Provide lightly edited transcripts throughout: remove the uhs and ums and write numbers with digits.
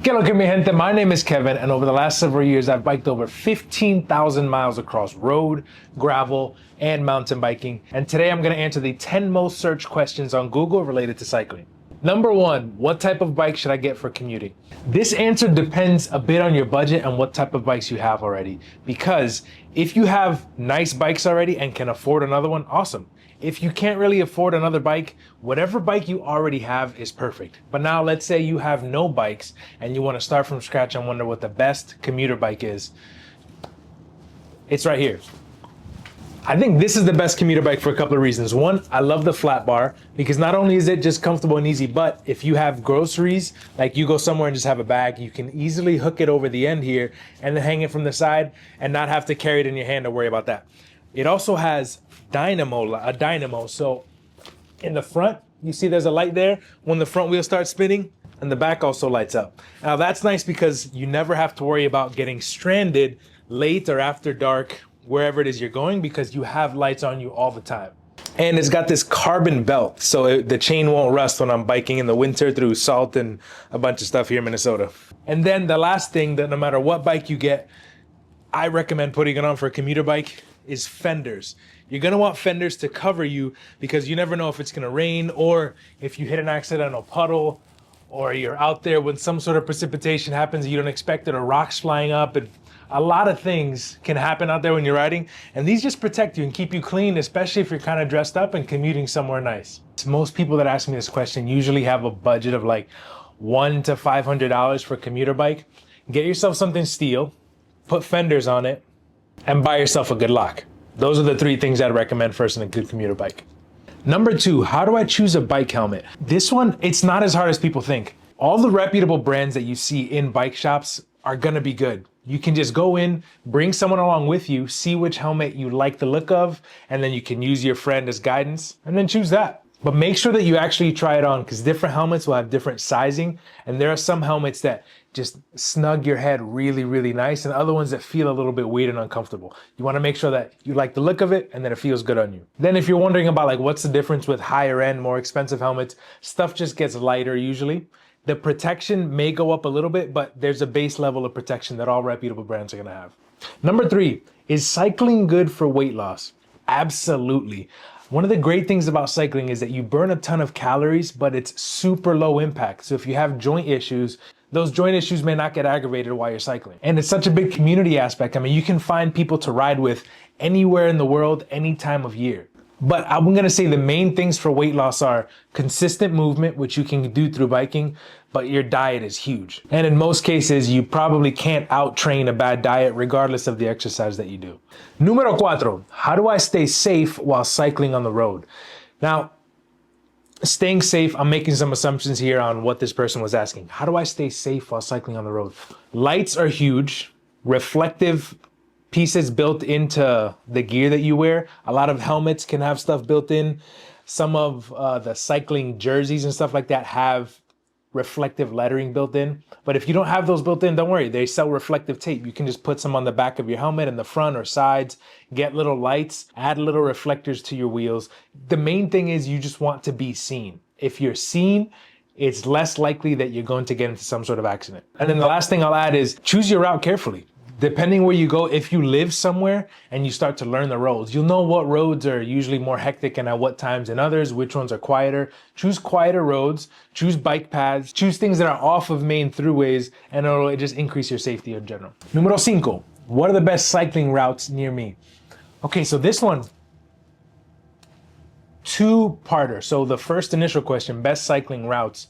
Que lo que mi gente, my name is Kevin, and over the last several years, I've biked over 15,000 miles across road, gravel, and mountain biking. And today I'm gonna answer the 10 most searched questions on Google related to cycling. Number one, what type of bike should I get for commuting? This answer depends a bit on your budget and what type of bikes you have already. Because if you have nice bikes already and can afford another one, awesome. If you can't really afford another bike, whatever bike you already have is perfect. But now let's say you have no bikes and you want to start from scratch and wonder what the best commuter bike is. It's right here. I think this is the best commuter bike for a couple of reasons. One, I love the flat bar because not only is it just comfortable and easy, but if you have groceries, like you go somewhere and just have a bag, you can easily hook it over the end here and then hang it from the side and not have to carry it in your hand or worry about that. It also has a dynamo. So in the front, you see there's a light there. When the front wheel starts spinning, and the back also lights up. Now that's nice because you never have to worry about getting stranded late or after dark, wherever it is you're going, because you have lights on you all the time. And it's got this carbon belt, so the chain won't rust when I'm biking in the winter through salt and a bunch of stuff here in Minnesota. And then the last thing that no matter what bike you get, I recommend putting it on for a commuter bike is fenders. You're gonna want fenders to cover you because you never know if it's gonna rain or if you hit an accidental puddle or you're out there when some sort of precipitation happens you don't expect it or rocks flying up, and a lot of things can happen out there when you're riding, and these just protect you and keep you clean, especially if you're kind of dressed up and commuting somewhere nice. Most people that ask me this question usually have a budget of like $100 to $500 for a commuter bike. Get yourself something steel, put fenders on it, and buy yourself a good lock. Those are the three things I'd recommend first in a good commuter bike. Number two, how do I choose a bike helmet? This one, it's not as hard as people think. All the reputable brands that you see in bike shops are gonna be good. You can just go in, bring someone along with you, see which helmet you like the look of, and then you can use your friend as guidance, and then choose that. But make sure that you actually try it on because different helmets will have different sizing, and there are some helmets that just snug your head really, really nice, and other ones that feel a little bit weird and uncomfortable. You wanna make sure that you like the look of it and that it feels good on you. Then if you're wondering about like what's the difference with higher end, more expensive helmets, stuff just gets lighter usually. The protection may go up a little bit, but there's a base level of protection that all reputable brands are gonna have. Number three, is cycling good for weight loss? Absolutely. One of the great things about cycling is that you burn a ton of calories, but it's super low impact. So if you have joint issues, those joint issues may not get aggravated while you're cycling. And it's such a big community aspect. I mean, you can find people to ride with anywhere in the world, any time of year. But I'm gonna say the main things for weight loss are consistent movement, which you can do through biking, but your diet is huge. And in most cases, you probably can't out-train a bad diet regardless of the exercise that you do. Número cuatro, how do I stay safe while cycling on the road? Now, staying safe, I'm making some assumptions here on what this person was asking. How do I stay safe while cycling on the road? Lights are huge, reflective pieces built into the gear that you wear. A lot of helmets can have stuff built in. Some of the cycling jerseys and stuff like that have reflective lettering built in. But if you don't have those built in, don't worry. They sell reflective tape. You can just put some on the back of your helmet in the front or sides, get little lights, add little reflectors to your wheels. The main thing is you just want to be seen. If you're seen, it's less likely that you're going to get into some sort of accident. And then the last thing I'll add is choose your route carefully. Depending where you go, if you live somewhere and you start to learn the roads, you'll know what roads are usually more hectic and at what times than others, which ones are quieter. Choose quieter roads, choose bike paths, choose things that are off of main throughways, and it'll just increase your safety in general. Número cinco, what are the best cycling routes near me? Okay, so this one, two-parter. So the first initial question, best cycling routes.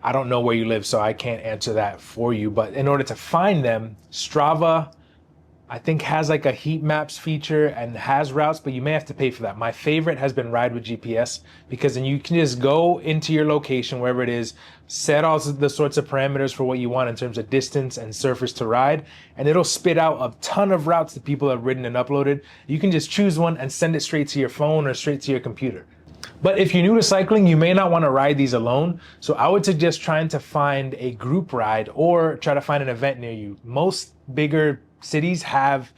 I don't know where you live, so I can't answer that for you. But in order to find them, Strava, I think has like a heat maps feature and has routes, but you may have to pay for that. My favorite has been Ride with GPS because then you can just go into your location, wherever it is, set all the sorts of parameters for what you want in terms of distance and surface to ride, and it'll spit out a ton of routes that people have ridden and uploaded. You can just choose one and send it straight to your phone or straight to your computer. But if you're new to cycling, you may not want to ride these alone. So I would suggest trying to find a group ride or try to find an event near you. Most bigger cities have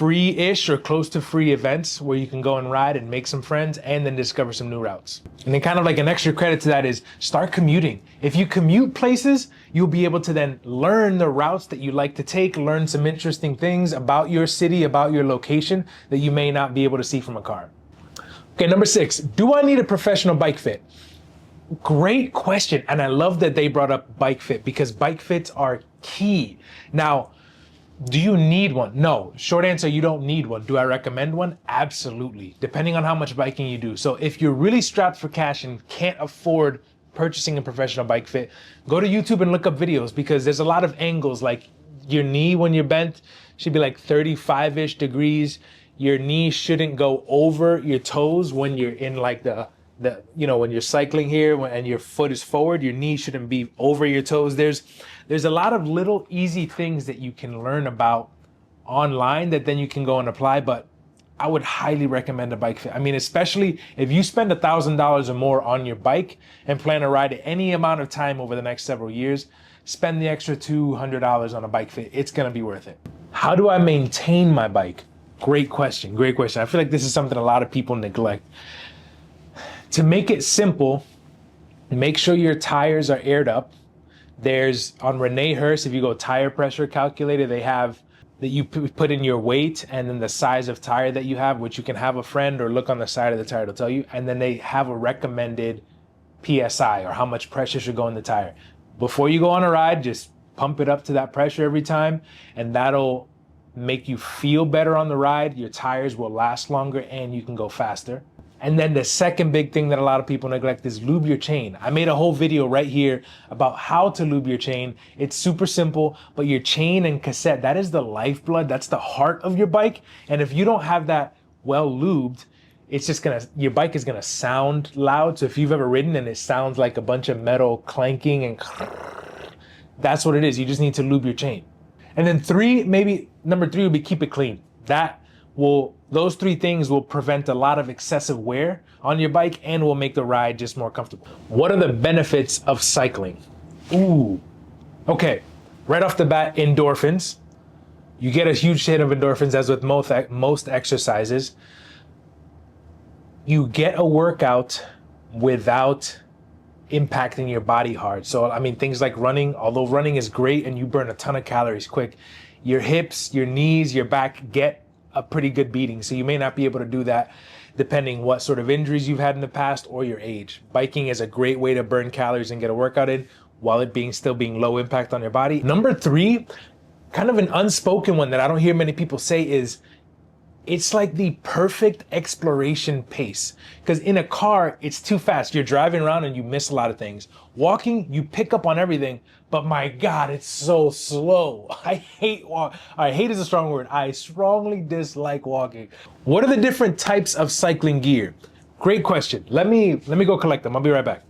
free-ish or close to free events where you can go and ride and make some friends and then discover some new routes. And then kind of like an extra credit to that is start commuting. If you commute places, you'll be able to then learn the routes that you like to take, learn some interesting things about your city, about your location that you may not be able to see from a car. Okay, number 6, do I need a professional bike fit? Great question. And I love that they brought up bike fit because bike fits are key. Now, do you need one? No. Short answer, you don't need one. Do I recommend one? Absolutely. Depending on how much biking you do. So if you're really strapped for cash and can't afford purchasing a professional bike fit, go to YouTube and look up videos because there's a lot of angles. Like your knee when you're bent should be like 35-ish degrees. Your knee shouldn't go over your toes when you're in like when you're cycling here and your foot is forward, your knee shouldn't be over your toes. There's a lot of little easy things that you can learn about online that then you can go and apply, but I would highly recommend a bike fit. I mean, especially if you spend $1,000 or more on your bike and plan to ride it any amount of time over the next several years, spend the extra $200 on a bike fit. It's gonna be worth it. How do I maintain my bike? Great question, great question. I feel like this is something a lot of people neglect. To make it simple, make sure your tires are aired up. There's on Renee Hurst, if you go tire pressure calculator, they have that you put in your weight and then the size of tire that you have, which you can have a friend or look on the side of the tire to tell you. And then they have a recommended PSI or how much pressure should go in the tire. Before you go on a ride, just pump it up to that pressure every time, and that'll make you feel better on the ride. Your tires will last longer and you can go faster. And then the second big thing that a lot of people neglect is lube your chain. I made a whole video right here about how to lube your chain. It's super simple, but your chain and cassette, that is the lifeblood. That's the heart of your bike. And if you don't have that well lubed, it's just your bike is gonna sound loud. So if you've ever ridden and it sounds like a bunch of metal clanking and that's what it is. You just need to lube your chain. And then number 3 would be keep it clean. Those 3 things will prevent a lot of excessive wear on your bike and will make the ride just more comfortable. What are the benefits of cycling? Okay, right off the bat, endorphins. You get a huge hit of endorphins as with most exercises. You get a workout without impacting your body hard. So, I mean, things like running, although running is great and you burn a ton of calories quick, your hips, your knees, your back get a pretty good beating. So you may not be able to do that depending what sort of injuries you've had in the past or your age. Biking is a great way to burn calories and get a workout in while it still being low impact on your body. Number 3, kind of an unspoken one that I don't hear many people say is it's like the perfect exploration pace. Because in a car, it's too fast. You're driving around and you miss a lot of things. Walking, you pick up on everything, but my God, it's so slow. I hate is a strong word. I strongly dislike walking. What are the different types of cycling gear? Great question. Let me go collect them. I'll be right back.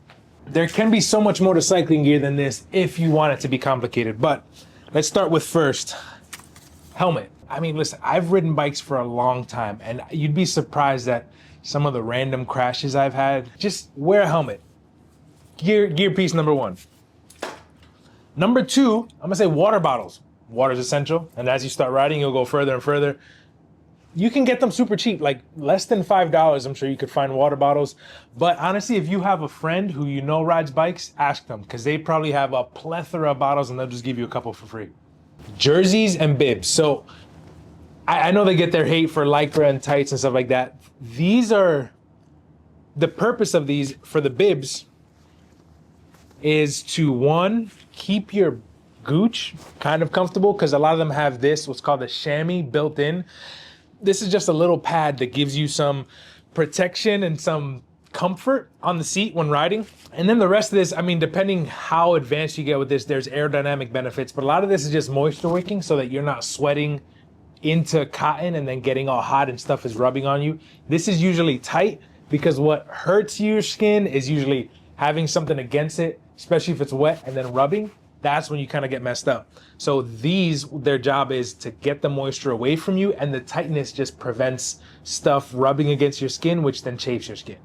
There can be so much more to cycling gear than this if you want it to be complicated, but let's start with first, helmet. I mean, listen, I've ridden bikes for a long time and you'd be surprised at some of the random crashes I've had. Just wear a helmet. Gear piece number 1. Number 2, I'm gonna say water bottles. Water is essential. And as you start riding, you'll go further and further. You can get them super cheap, like less than $5. I'm sure you could find water bottles. But honestly, if you have a friend who you know rides bikes, ask them because they probably have a plethora of bottles and they'll just give you a couple for free. Jerseys and bibs. So I know they get their hate for Lycra and tights and stuff like that. The purpose of these for the bibs is to, 1, keep your gooch kind of comfortable because a lot of them have what's called a chamois built in. This is just a little pad that gives you some protection and some comfort on the seat when riding. And then the rest of this, I mean, depending how advanced you get with this, there's aerodynamic benefits, but a lot of this is just moisture wicking so that you're not sweating into cotton and then getting all hot and stuff is rubbing on you. This is usually tight because what hurts your skin is usually having something against it, especially if it's wet, and then rubbing. That's when you kind of get messed up. So their job is to get the moisture away from you, and the tightness just prevents stuff rubbing against your skin, which then chafes your skin.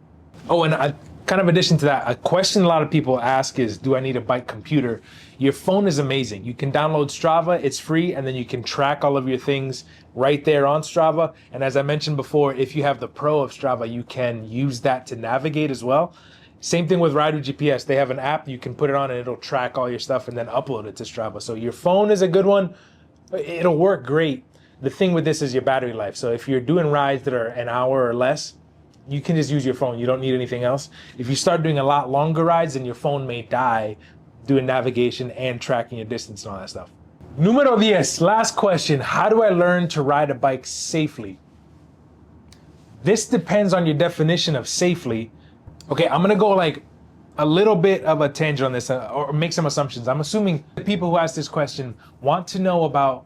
Oh, and kind of addition to that, a question a lot of people ask is, do I need a bike computer? Your phone is amazing. You can download Strava, it's free, and then you can track all of your things right there on Strava. And as I mentioned before, if you have the Pro of Strava, you can use that to navigate as well. Same thing with Ride with GPS. They have an app you can put it on and it'll track all your stuff and then upload it to Strava. So your phone is a good one. It'll work great. The thing with this is your battery life. So if you're doing rides that are an hour or less, you can just use your phone. You don't need anything else. If you start doing a lot longer rides, then your phone may die doing navigation and tracking your distance and all that stuff. Número 10, last question. How do I learn to ride a bike safely? This depends on your definition of safely. Okay, I'm gonna go like a little bit of a tangent on this or make some assumptions. I'm assuming the people who ask this question want to know about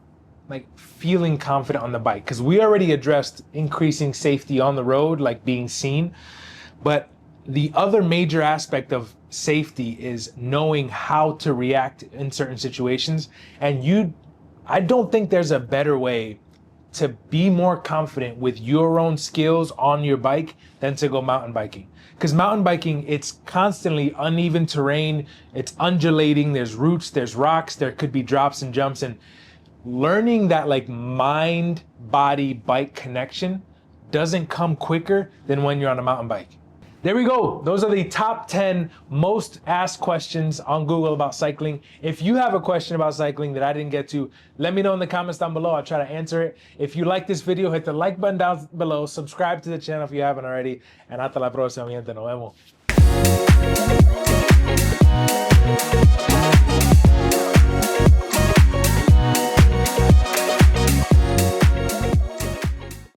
like feeling confident on the bike, because we already addressed increasing safety on the road, like being seen. But the other major aspect of safety is knowing how to react in certain situations. And I don't think there's a better way to be more confident with your own skills on your bike than to go mountain biking. Because mountain biking, it's constantly uneven terrain, it's undulating, there's roots, there's rocks, there could be drops and jumps, and learning that like mind body bike connection doesn't come quicker than when you're on a mountain bike. There we go. Those are the top 10 most asked questions on Google about cycling. If you have a question about cycling that I didn't get to, let me know in the comments down below. I'll try to answer it. If you like this video, hit the like button down below, subscribe to the channel if you haven't already, and hasta la próxima, mi gente. Nos vemos.